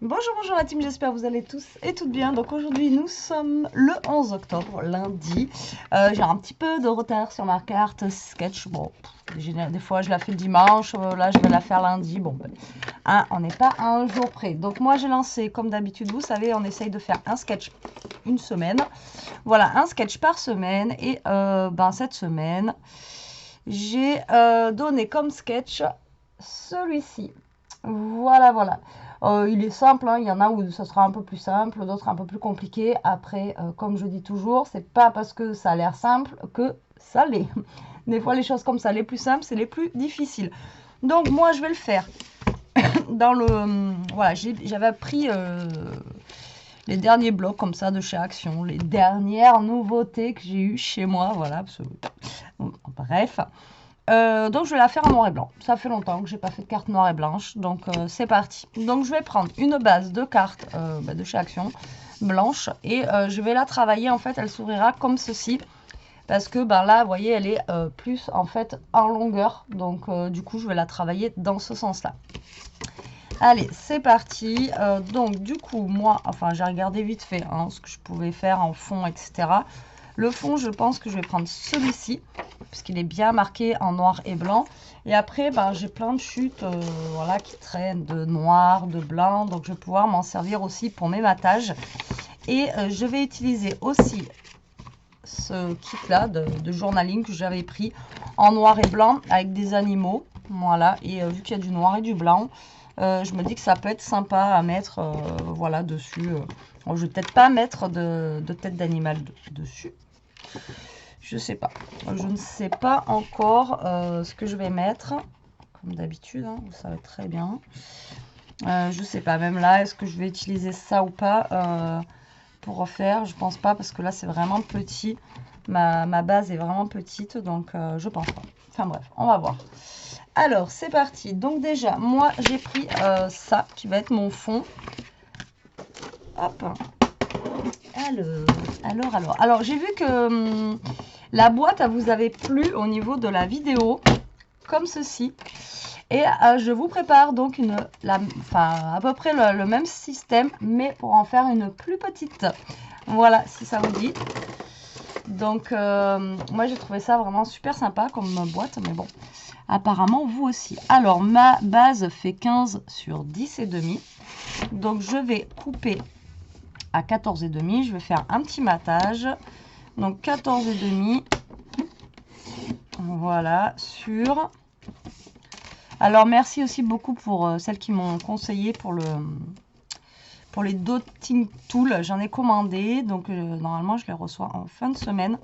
Bonjour, bonjour la team, j'espère que vous allez tous et toutes bien. Donc aujourd'hui nous sommes le 11 octobre, lundi. J'ai un petit peu de retard sur ma carte sketch. Bon, des fois je la fais le dimanche, là je vais la faire lundi. Bon, ben, hein, on n'est pas à un jour près. Donc moi j'ai lancé, comme d'habitude, vous savez, on essaye de faire un sketch une semaine. Voilà, un sketch par semaine. Et cette semaine, j'ai donné comme sketch celui-ci. Voilà, voilà. Il est simple, hein, il y en a où ça sera un peu plus simple, d'autres un peu plus compliqué. Après, comme je dis toujours, c'est pas parce que ça a l'air simple que ça l'est. Des fois, les choses comme ça, les plus simples, c'est les plus difficiles. Donc, moi, je vais le faire dans le... Voilà, j'avais pris les derniers blocs comme ça de chez Action, les dernières nouveautés que j'ai eues chez moi, voilà. Bref. Donc je vais la faire en noir et blanc. Ça fait longtemps que j'ai pas fait de carte noire et blanche. Donc c'est parti. Donc je vais prendre une base de cartes de chez Action blanche. Et je vais la travailler. En fait, elle s'ouvrira comme ceci. Parce que là, vous voyez, elle est plus en fait en longueur. Donc du coup, je vais la travailler dans ce sens-là. Allez, c'est parti. Donc du coup, moi, enfin j'ai regardé vite fait ce que je pouvais faire en fond, etc. Le fond, je pense que je vais prendre celui-ci, puisqu'il est bien marqué en noir et blanc. Et après, j'ai plein de chutes voilà, qui traînent de noir, de blanc. Donc, je vais pouvoir m'en servir aussi pour mes matages. Et je vais utiliser aussi ce kit-là de journaling que j'avais pris en noir et blanc avec des animaux. Voilà, et vu qu'il y a du noir et du blanc, je me dis que ça peut être sympa à mettre voilà, dessus. Je vais peut-être pas mettre de tête d'animal dessus. Je sais pas. Je ne sais pas encore ce que je vais mettre. Comme d'habitude, hein, vous savez très bien. Je sais pas. Même là, est-ce que je vais utiliser ça ou pas pour refaire? Je pense pas parce que là, c'est vraiment petit. Ma base est vraiment petite. Donc, je pense pas. Enfin bref, on va voir. Alors, c'est parti. Donc déjà, moi, j'ai pris ça qui va être mon fond. Hop. Alors, j'ai vu que la boîte, elle vous avait plu au niveau de la vidéo, comme ceci. Et je vous prépare donc à peu près le même système, mais pour en faire une plus petite. Voilà, si ça vous dit. Donc, moi, j'ai trouvé ça vraiment super sympa comme boîte, mais bon, apparemment, vous aussi. Alors, ma base fait 15 sur 10 et demi. Donc, je vais couper à 14 et demi. Je vais faire un petit matage. Donc 14 et demi. Voilà, sur. Alors merci aussi beaucoup pour celles qui m'ont conseillé pour les dotting tools. J'en ai commandé, donc normalement je les reçois en fin de semaine.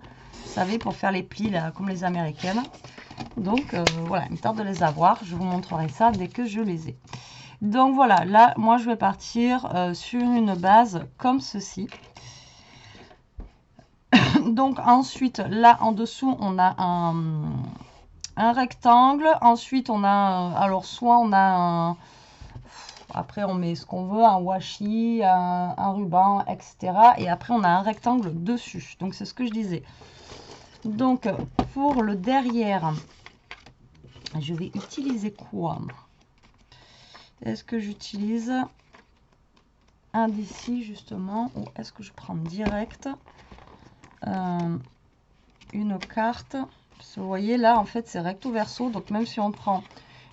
Vous savez, pour faire les plis là, comme les américaines. Donc voilà, il me tarde de les avoir. Je vous montrerai ça dès que je les ai. Donc voilà, là moi je vais partir sur une base comme ceci. Donc ensuite, là en dessous, on a un rectangle. Ensuite, on a, alors soit on a un, après on met ce qu'on veut, un washi, un ruban, etc. Et après, on a un rectangle dessus. Donc c'est ce que je disais. Donc pour le derrière, je vais utiliser quoi? Est-ce que j'utilise un d'ici justement, ou est-ce que je prends direct une carte? Vous voyez là en fait c'est recto verso, donc même si on prend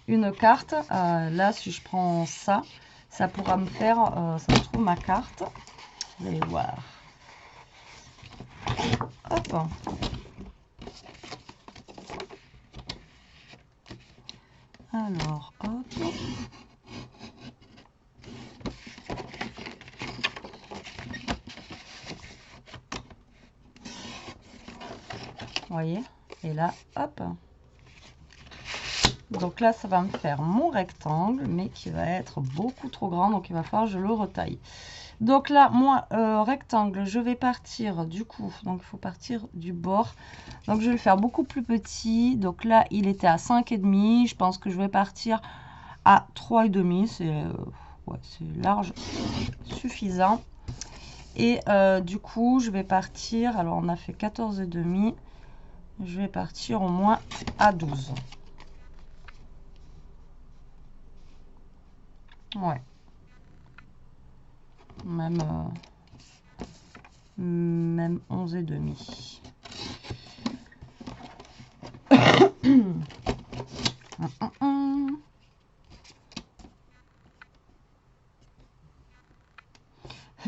une carte, là si je prends ça, ça pourra me faire, ça se trouve ma carte. Vous allez voir. Hop. Alors, hop. Vous voyez? Et là, hop. Donc là, ça va me faire mon rectangle, mais qui va être beaucoup trop grand, donc il va falloir que je le retaille. Donc là, moi, rectangle, je vais partir du coup, donc il faut partir du bord. Donc je vais le faire beaucoup plus petit. Donc là, il était à 5,5. Je pense que je vais partir à 3,5. C'est large, suffisant. Et du coup, je vais partir, alors on a fait 14,5. Je vais partir au moins à 12. Ouais. même 11,5.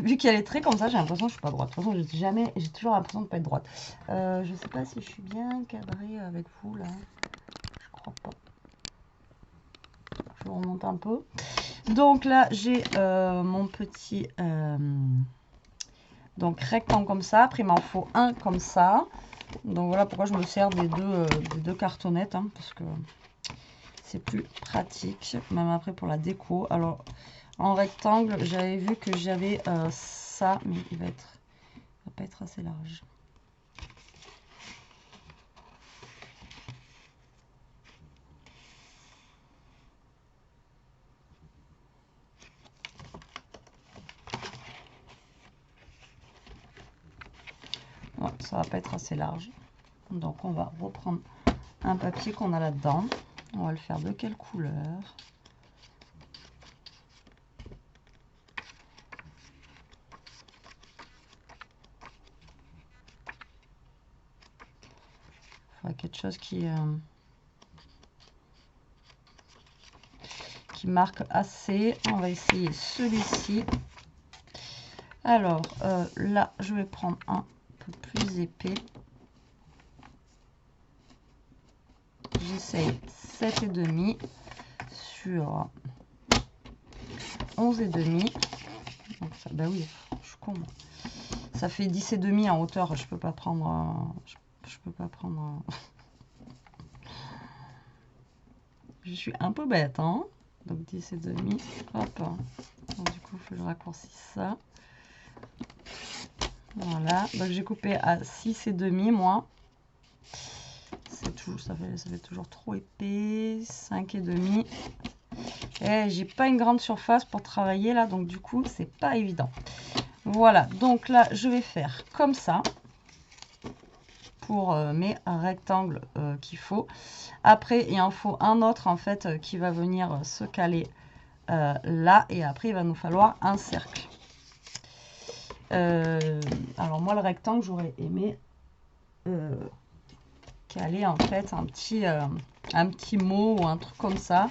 Vu qu'il y a les traits comme ça, j'ai l'impression que je suis pas droite. De toute façon, j'ai toujours l'impression de pas être droite. Je sais pas si je suis bien cadrée avec vous là. Je crois pas. Je remonte un peu. Donc là, j'ai mon petit donc rectangle comme ça. Après, il m'en faut un comme ça. Donc voilà pourquoi je me sers des deux cartonnettes, hein, parce que c'est plus pratique, même après pour la déco. Alors, en rectangle, j'avais vu que j'avais ça, mais il va pas être assez large. Ouais, ça va pas être assez large. Donc on va reprendre un papier qu'on a là-dedans. On va le faire de quelle couleur? Il faudrait quelque chose qui marque assez. On va essayer celui-ci. Alors là, je vais prendre un peu plus épais. J'essaye 7,5 sur 11,5. Donc ça, bah oui, je suis con. Ça fait 10,5 en hauteur. Je peux pas prendre. Je peux pas prendre. Je suis un peu bête, hein. Donc 10,5. Hop. Donc, du coup, il faut que je raccourcisse ça. Voilà. Donc j'ai coupé à 6,5 moi. Ça fait toujours trop épais. 5,5. Et j'ai pas une grande surface pour travailler là, donc du coup c'est pas évident. Voilà, donc là je vais faire comme ça pour mes rectangles qu'il faut. Après il en faut un autre en fait qui va venir se caler là, et après il va nous falloir un cercle. Alors moi le rectangle j'aurais aimé caler en fait un petit mot ou un truc comme ça,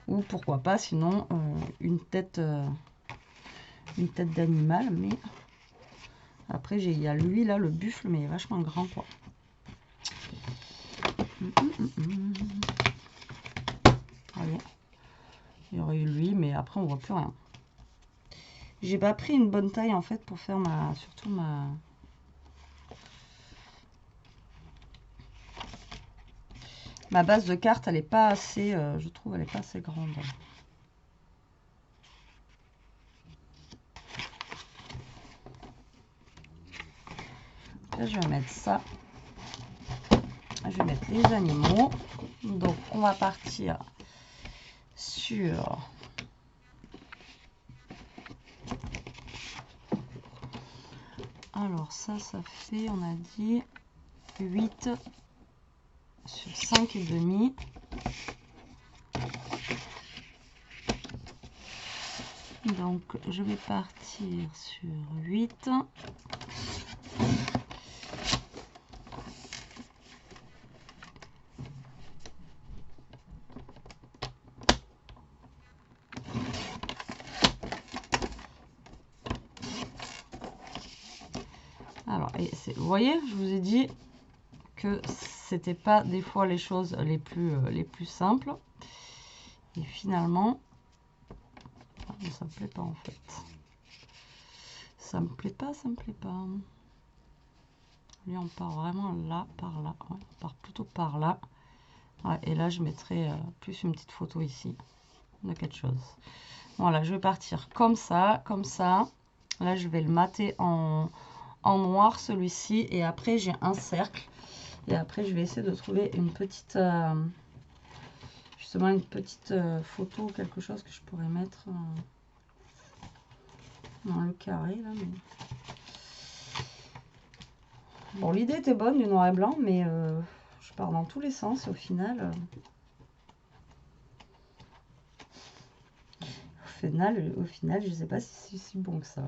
ou pourquoi pas sinon une tête d'animal, mais après il y a lui là, le buffle, mais il est vachement grand quoi. Voyez, il y aurait eu lui, mais après on voit plus rien. J'ai pas pris une bonne taille en fait pour faire surtout ma base de carte, elle est pas assez, je trouve, elle est pas assez grande. Là, je vais mettre ça. Je vais mettre les animaux. Donc, on va partir sur alors ça fait, on a dit 8 sur 5,5. Donc je vais partir sur 8. Alors, vous voyez, je vous ai dit que c'était pas des fois les choses les plus simples. Et finalement, ça me plaît pas en fait. Ça me plaît pas. Lui, on part vraiment là, par là. Ouais, on part plutôt par là. Ouais, et là, je mettrai plus une petite photo ici de quelque chose. Voilà, je vais partir comme ça, comme ça. Là, je vais le mater en noir, celui-ci. Et après, j'ai un cercle. Et après, je vais essayer de trouver une petite... justement, une petite photo ou quelque chose que je pourrais mettre dans le carré, là. Mais... Bon, l'idée était bonne du noir et blanc, mais je pars dans tous les sens. Et au final... au final, je sais pas si c'est si bon que ça.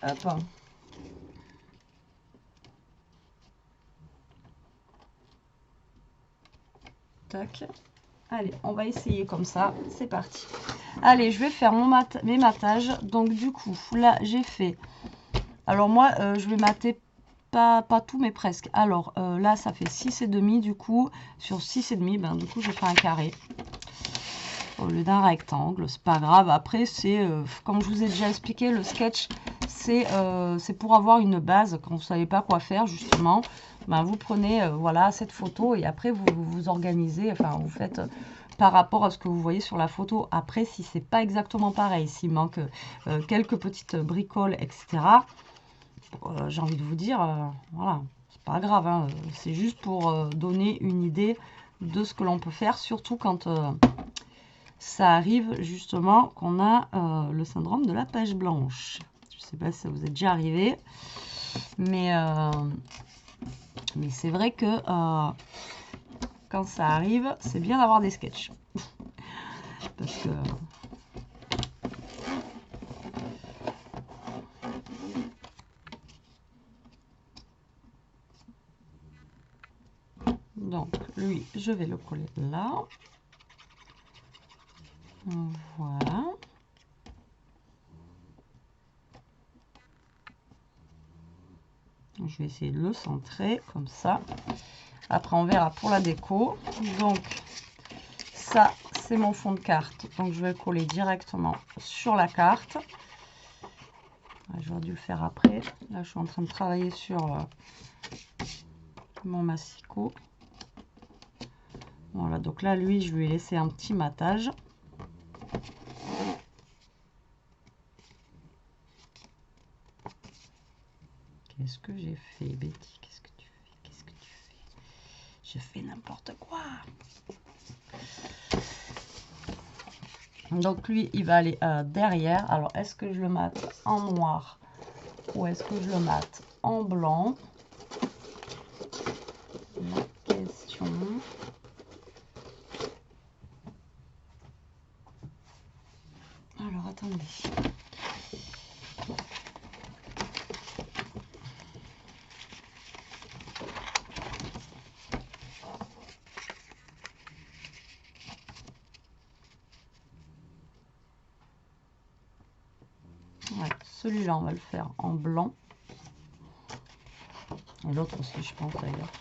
Hop. Tac. Allez, on va essayer comme ça. C'est parti. Allez, je vais faire mes matages. Donc, du coup, là, j'ai fait... Alors, moi, je vais mater pas tout, mais presque. Alors, là, ça fait 6,5. Du coup, sur 6,5, ben, du coup, je fais un carré. Au lieu d'un rectangle. C'est pas grave. Après, c'est... comme je vous ai déjà expliqué, le sketch, c'est pour avoir une base. Quand vous savez pas quoi faire, justement... Ben, vous prenez voilà cette photo et après vous organisez, enfin vous faites par rapport à ce que vous voyez sur la photo. Après, si c'est pas exactement pareil, s'il manque quelques petites bricoles, etc., j'ai envie de vous dire, voilà, c'est pas grave, hein, c'est juste pour donner une idée de ce que l'on peut faire, surtout quand ça arrive justement qu'on a le syndrome de la page blanche. Je sais pas si ça vous est déjà arrivé, mais c'est vrai que quand ça arrive, c'est bien d'avoir des sketchs. Parce que... Donc, lui, je vais le coller là. Voilà. Je vais essayer de le centrer comme ça. Après, on verra pour la déco. Donc, ça, c'est mon fond de carte. Donc, je vais le coller directement sur la carte. J'aurais dû le faire après. Là, je suis en train de travailler sur mon massicot. Voilà, donc là, lui, je lui ai laissé un petit matage. Qu'est-ce que j'ai fait, Betty? Qu'est-ce que tu fais? Qu'est-ce que tu fais? Je fais n'importe quoi. Donc lui, il va aller derrière. Alors, est-ce que je le mate en noir ou est-ce que je le mate en blanc? La question. Alors, attendez. Ouais, celui-là, on va le faire en blanc. Et l'autre aussi, je pense d'ailleurs.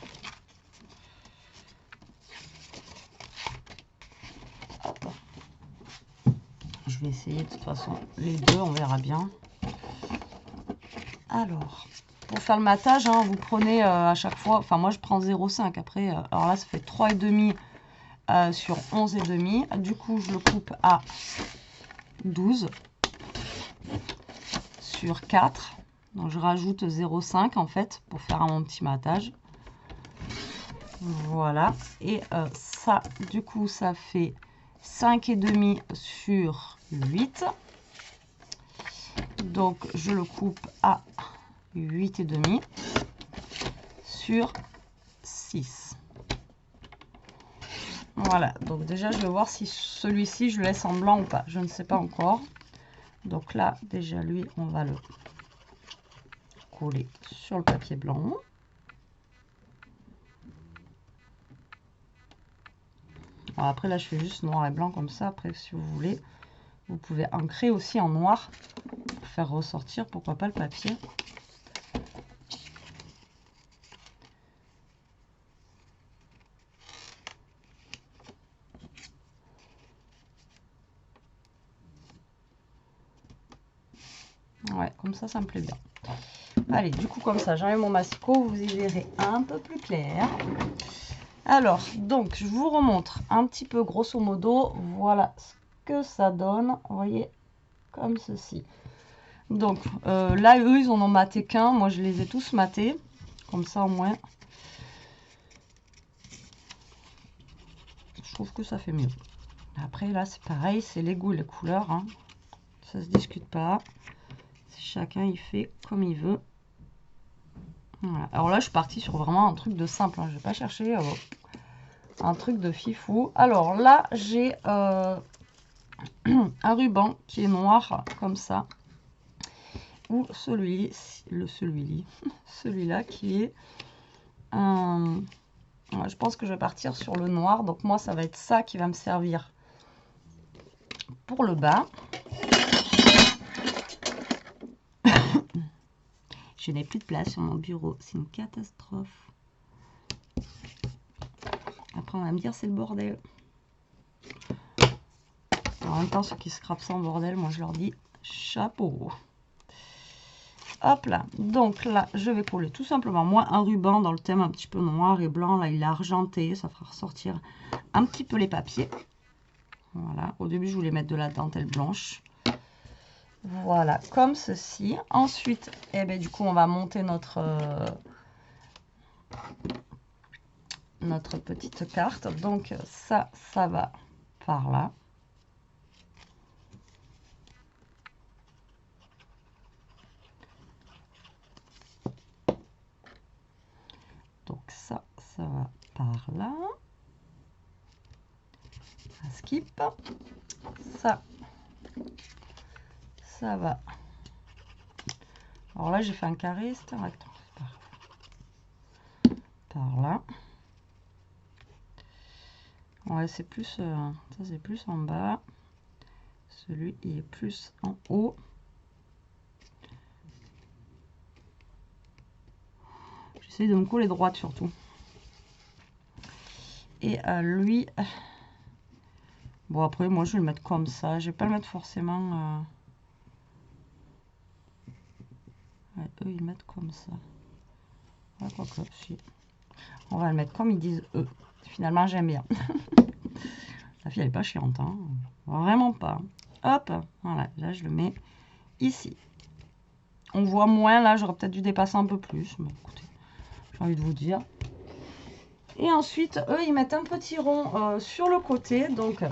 Je vais essayer de toute façon les deux, on verra bien. Alors, pour faire le matage, hein, vous prenez à chaque fois, enfin moi je prends 0,5 après, alors là ça fait 3,5 sur 11,5. Du coup, je le coupe à 12 sur 4. Donc, je rajoute 0,5 en fait pour faire mon petit matage. Voilà. Et ça, du coup, ça fait 5,5 sur 8. Donc, je le coupe à 8,5 sur 6. Voilà, donc déjà je vais voir si celui-ci je le laisse en blanc ou pas, je ne sais pas encore. Donc là déjà lui on va le coller sur le papier blanc. Alors après là je fais juste noir et blanc comme ça, après si vous voulez vous pouvez ancrer aussi en noir pour faire ressortir pourquoi pas le papier. Ouais, comme ça me plaît bien. Allez, du coup, comme ça, j'enlève mon massicot, vous y verrez un peu plus clair. Alors, donc, je vous remontre un petit peu, grosso modo, voilà ce que ça donne. Vous voyez, comme ceci. Donc, là, eux, ils en ont maté qu'un. Moi, je les ai tous matés. Comme ça, au moins. Je trouve que ça fait mieux. Après, là, c'est pareil, c'est les goûts et les couleurs. Hein. Ça se discute pas. Chacun, il fait comme il veut. Voilà. Alors là, je suis partie sur vraiment un truc de simple. Hein. Je vais pas chercher Un truc de fifou. Alors là, j'ai un ruban qui est noir, comme ça. Ou celui-là qui est un... Ouais, je pense que je vais partir sur le noir. Donc moi, ça va être ça qui va me servir pour le bas. Je n'ai plus de place sur mon bureau. C'est une catastrophe. Après, on va me dire c'est le bordel. En même temps, ceux qui scrapent ça en bordel, moi je leur dis chapeau. Hop là. Donc là, je vais coller tout simplement moi un ruban dans le thème un petit peu noir et blanc. Là, il est argenté. Ça fera ressortir un petit peu les papiers. Voilà. Au début, je voulais mettre de la dentelle blanche. Voilà, comme ceci. Ensuite, eh ben, du coup, on va monter notre petite carte. Donc ça va par là. Donc ça va par là. Ça skip. Ça va. Alors là, j'ai fait un carré, c'est un rectangle. Par là. Ouais, c'est plus ça, c'est plus en bas. Celui il est plus en haut. J'essaie de me coller droite surtout. Et lui, bon après moi je vais le mettre comme ça. Je vais pas le mettre forcément. Ouais, eux ils mettent comme ça. Ouais, quoi que si. On va le mettre comme ils disent eux. Finalement j'aime bien. La fille elle est pas chiante, hein. Vraiment pas. Hop, voilà, là je le mets ici. On voit moins là, j'aurais peut-être dû dépasser un peu plus. Mais écoutez, j'ai envie de vous dire. Et ensuite, eux, ils mettent un petit rond sur le côté. Donc,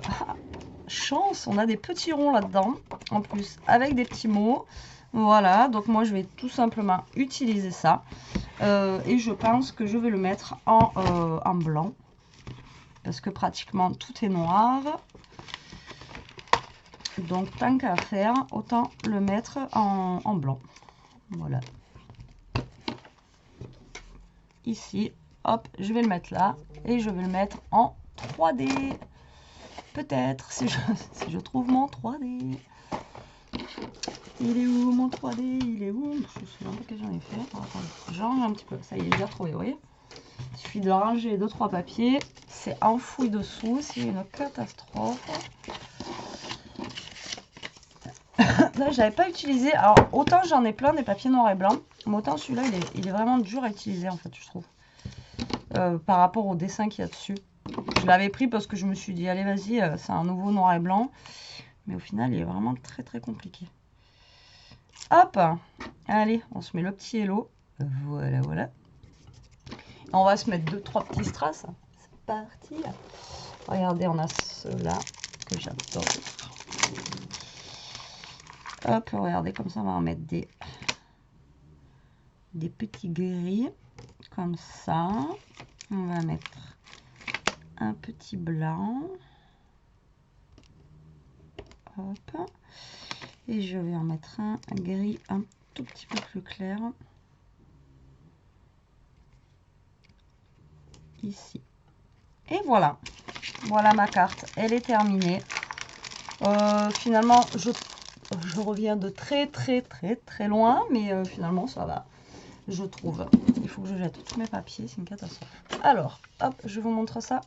chance, on a des petits ronds là-dedans. En plus, avec des petits mots. Voilà, donc moi, je vais tout simplement utiliser ça. Et je pense que je vais le mettre en blanc. Parce que pratiquement tout est noir. Donc, tant qu'à faire, autant le mettre en blanc. Voilà. Ici. Hop, je vais le mettre là et je vais le mettre en 3D. Peut-être, si je trouve mon 3D. Il est où mon 3D? Il est où? Je me souviens pas que j'en ai fait. J'en range un petit peu. Ça y est, j'ai trouvé, vous voyez? Il suffit de ranger 2-3 papiers. C'est enfoui dessous. C'est une catastrophe. Là, j'avais pas utilisé. Alors, autant j'en ai plein des papiers noirs et blancs. Mais autant celui-là, il est vraiment dur à utiliser, en fait, je trouve. Par rapport au dessin qu'il y a dessus. Je l'avais pris parce que je me suis dit, allez, vas-y, c'est un nouveau noir et blanc. Mais au final, il est vraiment très, très compliqué. Hop! Allez, on se met le petit hello. Voilà, voilà. On va se mettre 2-3 petits strass. C'est parti. Regardez, on a ceux-là que j'adore. Hop, regardez, comme ça, on va en mettre des petits gris. Comme ça. On va mettre un petit blanc. Hop. Et je vais en mettre un gris un tout petit peu plus clair. Ici. Et voilà. Voilà ma carte. Elle est terminée. Finalement, je reviens de très loin. Mais finalement, ça va. Je trouve. Il faut que je jette tous mes papiers. C'est une catastrophe. Alors, hop, je vous montre ça.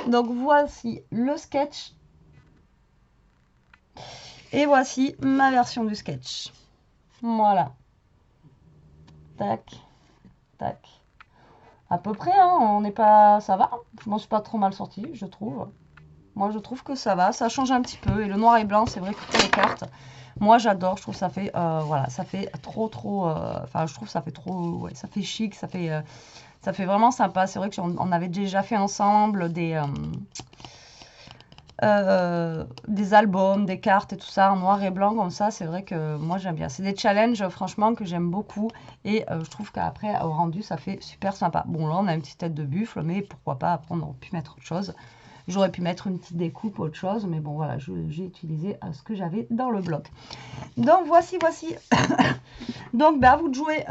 Donc, voici le sketch. Et voici ma version du sketch. Voilà. Tac. Tac. À peu près, hein, on n'est pas... Ça va. Je m'en suis pas trop mal sortie, je trouve. Moi, je trouve que ça va. Ça change un petit peu. Et le noir et blanc, c'est vrai que pour les cartes, moi, j'adore. Je trouve que ça fait... voilà, ça fait trop... Enfin, je trouve que ça fait trop... Ouais, ça fait chic. Ça fait vraiment sympa. C'est vrai qu'on avait déjà fait ensemble des albums, des cartes et tout ça en noir et blanc comme ça, c'est vrai que moi j'aime bien. C'est des challenges franchement que j'aime beaucoup et je trouve qu'après au rendu ça fait super sympa. Bon là on a une petite tête de buffle mais pourquoi pas, après on aurait pu mettre autre chose. J'aurais pu mettre une petite découpe ou autre chose mais bon voilà, j'ai utilisé ce que j'avais dans le bloc. Donc voici. Donc, à vous de jouer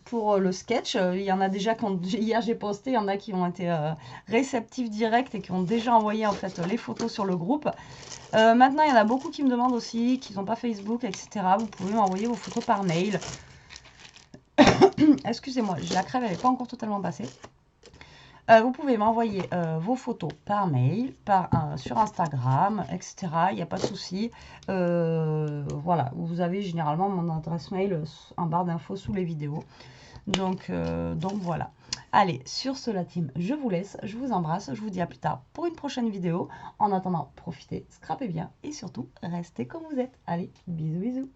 pour le sketch. Il y en a déjà, hier j'ai posté, il y en a qui ont été réceptifs direct et qui ont déjà envoyé en fait les photos sur le groupe. Maintenant, il y en a beaucoup qui me demandent aussi, qui n'ont pas Facebook, etc. Vous pouvez m'envoyer vos photos par mail. Excusez-moi, la crève, elle n'est pas encore totalement passée. Vous pouvez m'envoyer vos photos par mail, sur Instagram, etc. Il n'y a pas de souci. Voilà, vous avez généralement mon adresse mail en barre d'infos sous les vidéos. Donc voilà. Allez, sur ce la team, je vous laisse, je vous embrasse, je vous dis à plus tard pour une prochaine vidéo. En attendant, profitez, scrapez bien et surtout, restez comme vous êtes. Allez, bisous bisous.